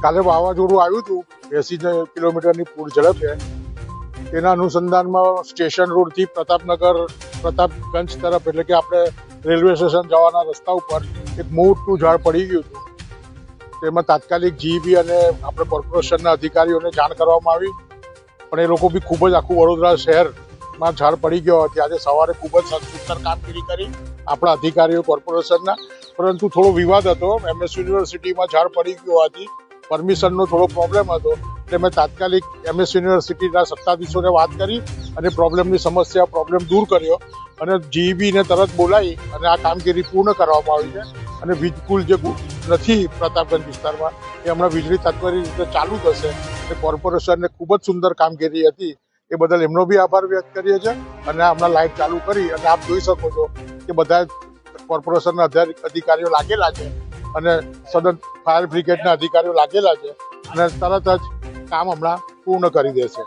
કાલે વાવાઝોડું આવ્યું હતું 80 કિલોમીટરની પૂર ઝડપે. તેના અનુસંધાનમાં સ્ટેશન રોડથી પ્રતાપગંજ તરફ એટલે કે આપણે રેલવે સ્ટેશન જવાના રસ્તા ઉપર એક મોટું ઝાડ પડી ગયું હતું. તેમાં તાત્કાલિક જીબી અને આપણે કોર્પોરેશનના અધિકારીઓને જાણ કરવામાં આવી, પણ એ લોકો બી ખૂબ જ આખું વડોદરા શહેરમાં ઝાડ પડી ગયો હતી. આજે સવારે ખૂબ જ સુંદર કામગીરી કરી આપણા અધિકારીઓ કોર્પોરેશનના, પરંતુ થોડો વિવાદ હતો. MS યુનિવર્સિટીમાં ઝાડ પડી ગયો હોવાથી પરમિશનનો થોડો પ્રોબ્લેમ હતો, એટલે મેં તાત્કાલિક MS યુનિવર્સિટીના સત્તાધીશોને વાત કરી અને પ્રોબ્લેમ દૂર કર્યો અને જીઈબીને તરત બોલાવી અને આ કામગીરી પૂર્ણ કરવામાં આવી છે. અને વીજ પુલ જે નથી પ્રતાપગંજ વિસ્તારમાં એ હમણાં વીજળી તાત્કાલિક રીતે ચાલુ થશે. અને કોર્પોરેશનને ખૂબ જ સુંદર કામગીરી હતી, એ બદલ એમનો બી આભાર વ્યક્ત કરીએ છીએ. અને હમણાં લાઇટ ચાલુ કરી અને આપ જોઈ શકો છો કે બધા કોર્પોરેશનના અધિકારીઓ લાગેલા છે અને સદન ફાયર બ્રિગેડના અધિકારીઓ લાગેલા છે અને તરત જ કામ હમણાં પૂર્ણ કરી દેશે.